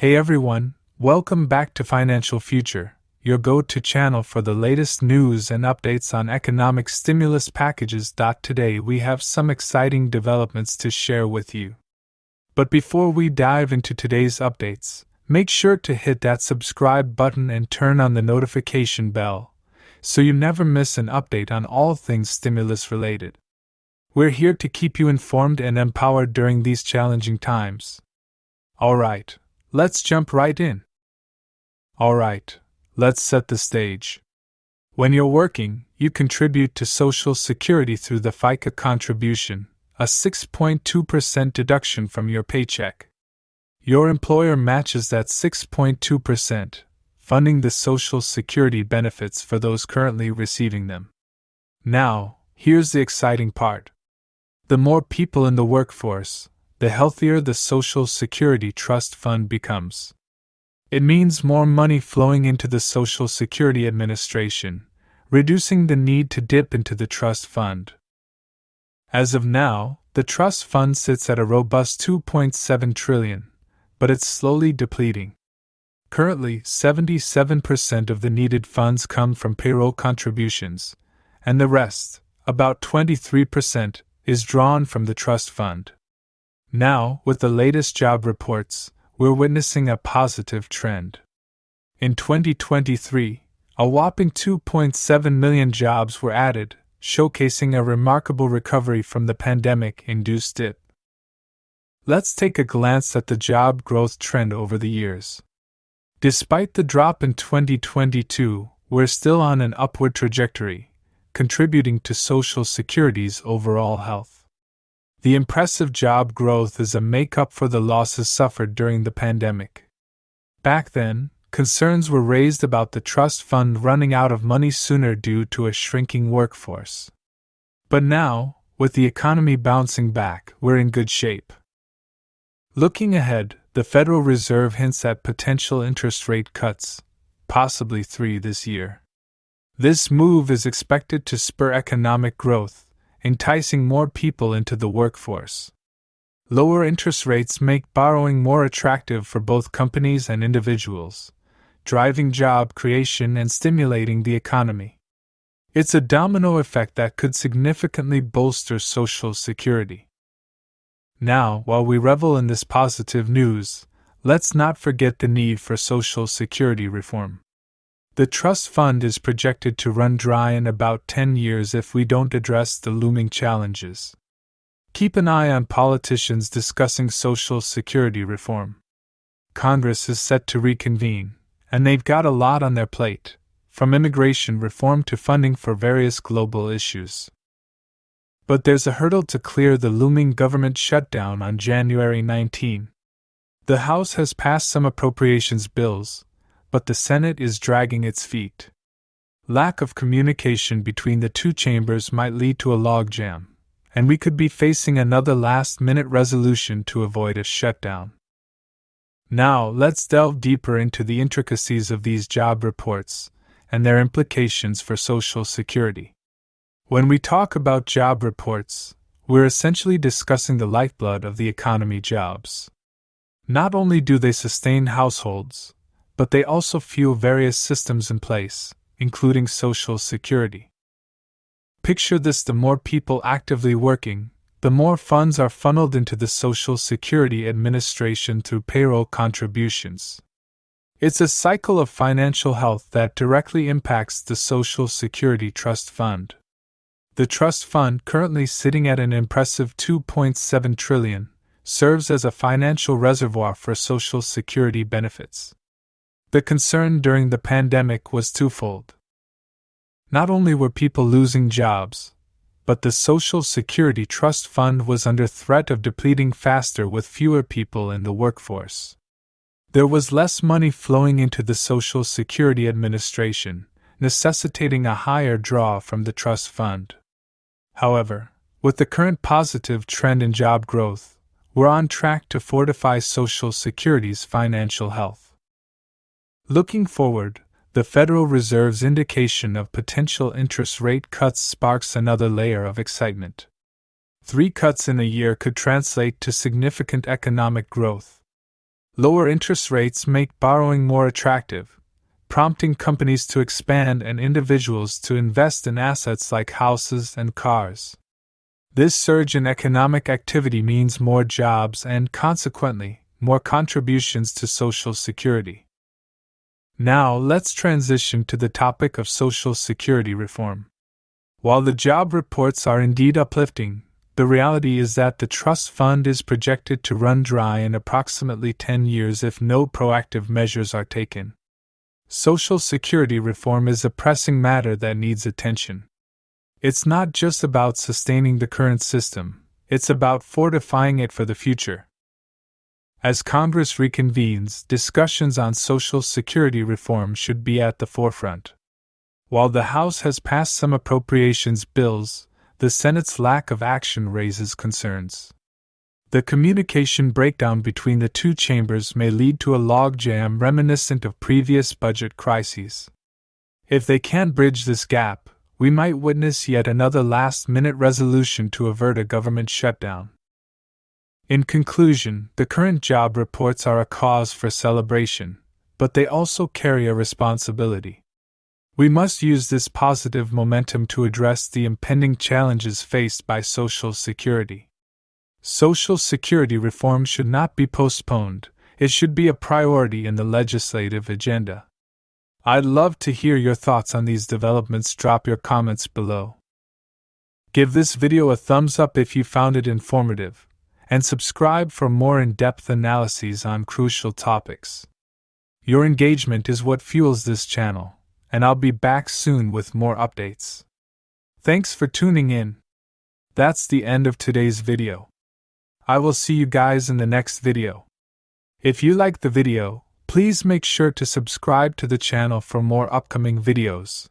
Hey everyone, welcome back to Financial Future, your go-to channel for the latest news and updates on economic stimulus packages. Today we have some exciting developments to share with you. But before we dive into today's updates, make sure to hit that subscribe button and turn on the notification bell, so you never miss an update on all things stimulus related. We're here to keep you informed and empowered during these challenging times. Alright. Let's jump right in. Alright, let's set the stage. When you're working, you contribute to Social Security through the FICA contribution, a 6.2% deduction from your paycheck. Your employer matches that 6.2%, funding the Social Security benefits for those currently receiving them. Now, here's the exciting part. The more people in the workforce, the healthier the Social Security Trust Fund becomes. It means more money flowing into the Social Security Administration, reducing the need to dip into the trust fund. As of now, the trust fund sits at a robust $2.7 trillion, but it's slowly depleting. Currently, 77% of the needed funds come from payroll contributions, and the rest, about 23%, is drawn from the trust fund. Now, with the latest job reports, we're witnessing a positive trend. In 2023, a whopping 2.7 million jobs were added, showcasing a remarkable recovery from the pandemic-induced dip. Let's take a glance at the job growth trend over the years. Despite the drop in 2022, we're still on an upward trajectory, contributing to Social Security's overall health. The impressive job growth is a make-up for the losses suffered during the pandemic. Back then, concerns were raised about the trust fund running out of money sooner due to a shrinking workforce. But now, with the economy bouncing back, we're in good shape. Looking ahead, the Federal Reserve hints at potential interest rate cuts, possibly 3 this year. This move is expected to spur economic growth, enticing more people into the workforce. Lower interest rates make borrowing more attractive for both companies and individuals, driving job creation and stimulating the economy. It's a domino effect that could significantly bolster Social Security. Now, while we revel in this positive news, let's not forget the need for Social Security reform. The trust fund is projected to run dry in about 10 years if we don't address the looming challenges. Keep an eye on politicians discussing Social Security reform. Congress is set to reconvene, and they've got a lot on their plate, from immigration reform to funding for various global issues. But there's a hurdle to clear: the looming government shutdown on January 19. The House has passed some appropriations bills, but the Senate is dragging its feet. Lack of communication between the two chambers might lead to a logjam, and we could be facing another last-minute resolution to avoid a shutdown. Now, let's delve deeper into the intricacies of these job reports and their implications for Social Security. When we talk about job reports, we're essentially discussing the lifeblood of the economy: jobs. Not only do they sustain households, but they also fuel various systems in place, including Social Security. Picture this: the more people actively working, the more funds are funneled into the Social Security Administration through payroll contributions. It's a cycle of financial health that directly impacts the Social Security Trust Fund. The trust fund, currently sitting at an impressive $2.7 trillion, serves as a financial reservoir for Social Security benefits. The concern during the pandemic was twofold. Not only were people losing jobs, but the Social Security Trust Fund was under threat of depleting faster with fewer people in the workforce. There was less money flowing into the Social Security Administration, necessitating a higher draw from the trust fund. However, with the current positive trend in job growth, we're on track to fortify Social Security's financial health. Looking forward, the Federal Reserve's indication of potential interest rate cuts sparks another layer of excitement. 3 cuts in a year could translate to significant economic growth. Lower interest rates make borrowing more attractive, prompting companies to expand and individuals to invest in assets like houses and cars. This surge in economic activity means more jobs and, consequently, more contributions to Social Security. Now, let's transition to the topic of Social Security reform. While the job reports are indeed uplifting, the reality is that the trust fund is projected to run dry in approximately 10 years if no proactive measures are taken. Social Security reform is a pressing matter that needs attention. It's not just about sustaining the current system, it's about fortifying it for the future. As Congress reconvenes, discussions on Social Security reform should be at the forefront. While the House has passed some appropriations bills, the Senate's lack of action raises concerns. The communication breakdown between the two chambers may lead to a logjam reminiscent of previous budget crises. If they can't bridge this gap, we might witness yet another last-minute resolution to avert a government shutdown. In conclusion, the current job reports are a cause for celebration, but they also carry a responsibility. We must use this positive momentum to address the impending challenges faced by Social Security. Social Security reform should not be postponed, it should be a priority in the legislative agenda. I'd love to hear your thoughts on these developments. Drop your comments below. Give this video a thumbs up if you found it informative, and subscribe for more in-depth analyses on crucial topics. Your engagement is what fuels this channel, and I'll be back soon with more updates. Thanks for tuning in. That's the end of today's video. I will see you guys in the next video. If you liked the video, please make sure to subscribe to the channel for more upcoming videos.